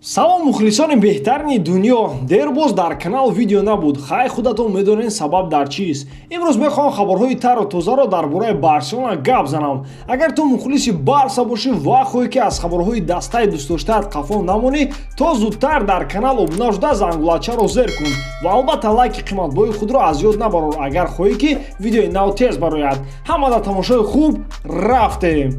салом мухлисони беҳтарини дунё. Дер боз дар канал видео набуд. Хай худатон медонед сабаб дар чист. Имрӯз мехоҳам хабарҳои тару тозаро дар бораи Барселона гап занам. Агар ту мухлиси Барса бошӣ ва хоҳӣ ки аз хабарҳои дастаи дӯстдоштаат қафо намонӣ, то зудтар дар канал обуна шуда зангулачаро зер кун ва албатта лайки қиматбои худро аз ёд набарор агар хоҳӣ ки видеои нав тез барояд. Ҳамада тамошои хуб, рафтем.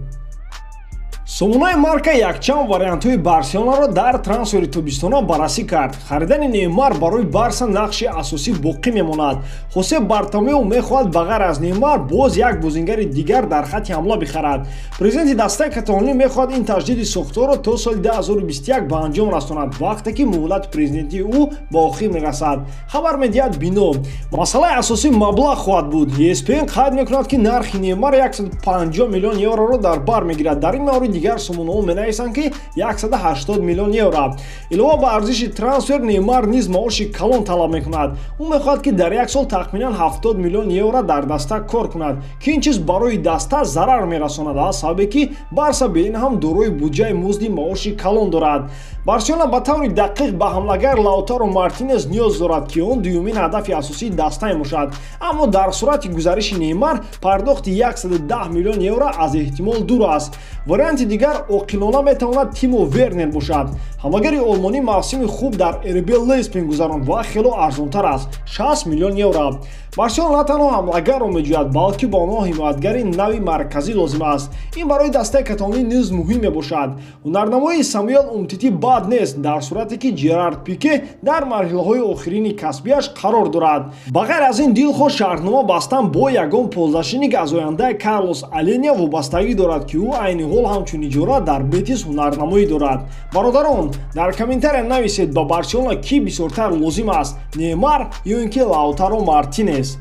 Сомонаи марка якчанд вариантҳои Барселонаро дар трансфери тобистона баррасӣ кард. Харидани НЕЙМАР барои Барса нақши асосӣ боқӣ мемонад. Хосе Бартомеу мехоҳад ба ғайр аз НЕЙМАР боз як бозингари дигар дар хатти ҳамла бихарад. Президенти дастаи Каталонӣ мехоҳад ин таҷдиди сохторро то соли 2021 ба анҷом расонад, вақте ки муҳлати президентии ӯ ба охир мерасад. Хабар медиҳад бино масъалаи асосӣ маблағ хоҳад буд. ESPN қайд мекунад ки нархи НЕЙМАР 150 миллион евроро дар бар мегирад. Дар ин маврид дигар сомонаҳо менависанд ки 180 миллион евро. Илова ба арзиши трансфер НЕЙМАР низ маоши калон талаб мекунад. Ӯ мехоҳад ки дар як сол тахминан 70 миллион евро дар даста кор кунад, ки ин чиз барои даста зарар мерасонад, аз сабабе ки Барса бе ин ҳам дорои буҷаи музди маоши калон дорад. Барселона ба таври дақиқ ба ҳамлагар Лаутаро МАРТИНЕЗ ниёз дорад, ки он дуюмин ҳадафи асосии даста мебошад. Аммо дар сурати гузариши НЕЙМАР пардохти 110 миллион евро аз эҳтимол дур аст. Варианти дигар оқилона метавонад Тимо Вернер бошад. ҳамлагари олмонӣ мавсими хуб дар РБ Лейпциг гузаронд ва хело арзонтар аст, 60 миллион евро. Барселона на танҳо ҳамлагарро меҷӯяд, балки ба онҳо ҳимоятгари нави марказӣ лозим аст. Ин барои дастаи Каталонӣ низ муҳим мебошад. ҳунарнамои Самуэл Умтити бад нест, дар сурате ки Жерард Пике дар марҳилаҳои охирини касбияш қарор дорад. Ба ғайр аз ин дилхоҳ шаҳрнома бастан бо ягон ползашинник аз ояндаи Карлос Аленя вобастагӣ дорад, ки ӯ айни ҳол ҳамчун иҷора дар Бетис ҳунарнамоӣ дорад. Бародарон, дар комментария нависед ба Барселона ки бисёртар лозим аст, НЕЙМАР ё ин ки Лаутаро Мартинез.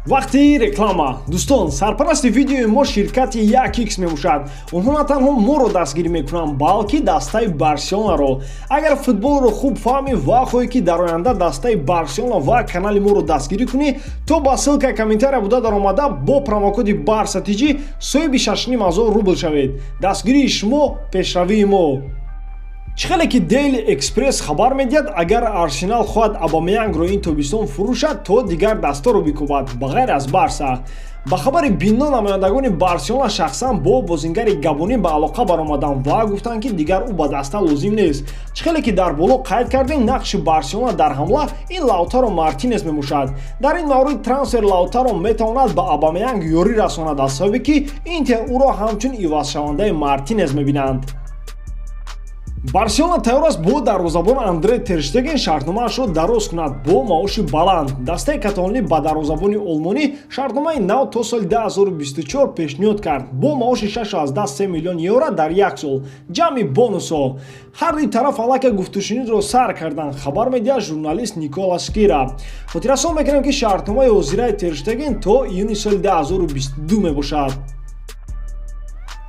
Вақти реклама. Дӯстон, сарпарасти видеои мо ширкати 1x мебошад. онҳо на танҳо моро дастгирӣ мекунанд, балки дастаи Барселонаро. Агар футболро хуб фаҳмӣ ва хоҳӣ ки дар оянда дастаи Барселона ва канали моро дастгирӣ кунӣ, то ба ссилкаи комментария буда даромада бо промокоди барсатиҷӣ соҳиби 6,500 рубл шавед. Дастгирии шумо, пешравии мо. Чӣ хеле ки Daily Express хабар медиҳад, агар Арсенал хоҳад Абамеянгро ин тобистон фурӯшад, то дигар дасторо бикӯбад ба ғайр аз Барса. Ба хабари бино намояндагони Барселона шахсан бо бозингари габонӣ ба алоқа баромаданд ва гуфтанд ки дигар ӯ ба даста лозим нест. Чӣ хеле ки дар боло қайд кардем, нақши Барселона дар ҳамла ин Лаутаро Мартинез мебошад. Дар ин маврид трансфер Лаутаро метавонад ба Абамеянг ёрӣ расонад, аз сабабе ки Интер ӯро ҳамчун ивазшавандаи Мартинез мебинанд. Барселона тайёр аст бо дарвозабон Андре Терштеген шартномаашро дароз кунад бо маоши баланд. Дастаи Каталонӣ ба дарвозабони олмонӣ шартномаи нав то соли 2024 пешниҳод кард бо маоши 6.3 миллион евро дар як сол, ҷамъи бонусҳо. Ҳар дуи тараф аллакай гуфтушунидро сар карданд, хабар медиҳад журналист Николас Кира. хотиррасон мекунем ки шартномаи ҳозираи Терштеген то июни соли 2022 мебошад.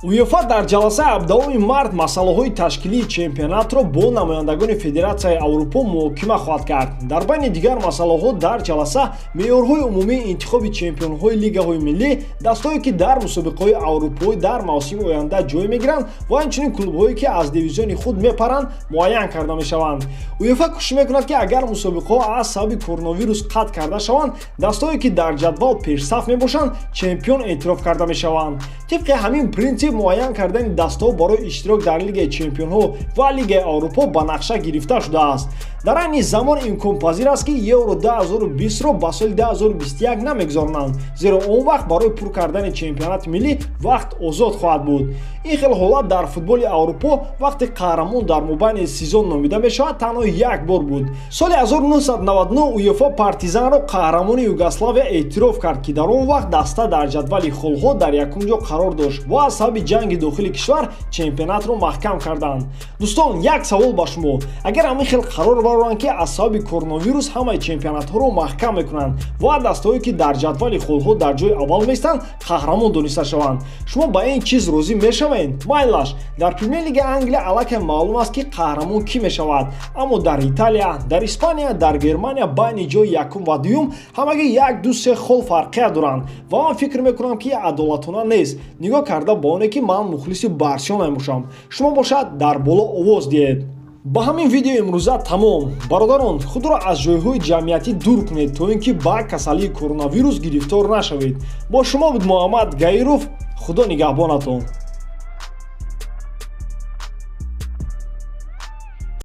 УЕФА дар ҷаласаи 17 март масъалаҳои ташкилии чемпионатро бо намояндагони Федератсияи Аврупо муҳокима хоҳад кард. Дар байни дигар масъалаҳо дар ҷаласа меъёрҳои умумии интихоби чемпионҳои лигаҳои миллӣ, дастҳое ки дар мусобиқаҳои аврупоӣ дар мавсими оянда ҷой мегиранд ва инчунин клубҳое ки аз дивизиони худ мепаранд муайян карда мешаванд. УЕФА кӯшиш мекунад ки агар мусобиқаҳо аз сабаби коронавирус қатъ карда шаванд, дастҳое ки дар ҷадвал пешсаф мебошанд чемпион эътироф карда мешаванд. тибқи ҳамин принсип муайян кардани дастҳо барои иштирок дар Лигаи Чемпионҳо ва Лигаи Аврупо ба нақша гирифта шудааст. дар айни замон имконпазир аст ки Евро 2020-ро ба соли 2021 намегзаронанд, зеро он вақт барои пур кардани чемпионати миллӣ вақт озод хоҳад буд. ин хел ҳолат дар футболи Аврупо вақте қаҳрамон дар мобайни сезон номида мешавад танҳо як бор буд. соли 1999 УЕФА Партизанро қаҳрамони Югославия эътироф кард, ки дар он вақт даста дар ҷадвали холҳо дар якум ҷо қарор дошт ва аз сабаби ҷанги дохили кишвар чемпионатро маҳкам карданд. дӯстон, як савол ба шумо: агар ҳамин хел қарор бароранд ки аз сабаби коронавирус ҳамаи чемпионатҳоро маҳкам мекунанд ва дастҳое ки дар ҷадвали холҳо дар ҷои аввал меистанд қаҳрамон дониста шаванд, шумо ба ин чиз розӣ мешавед? майлаш, дар Премер Лигаи Англия аллакай маълум аст ки қаҳрамон кӣ мешавад, аммо дар Италия, дар Испания, дар Германия байни ҷои якум ва дуюм ҳамагӣ 1-2-3 хол фарқият доранд ва ман фикр мекунам ки адолатона нест, нигоҳ карда ба оне ки ман мухлиси Барселона мебошам. шумо бошад дар боло овоз диҳед. ба ҳамин видеои имрӯза тамом. бародарон, худро аз ҷойҳои ҷамъиятӣ дур кунед, то ин ки ба касалии коронавирус гирифтор нашавед. Бо шумо буд Муҳаммад Гаиров. худо нигаҳбонатон.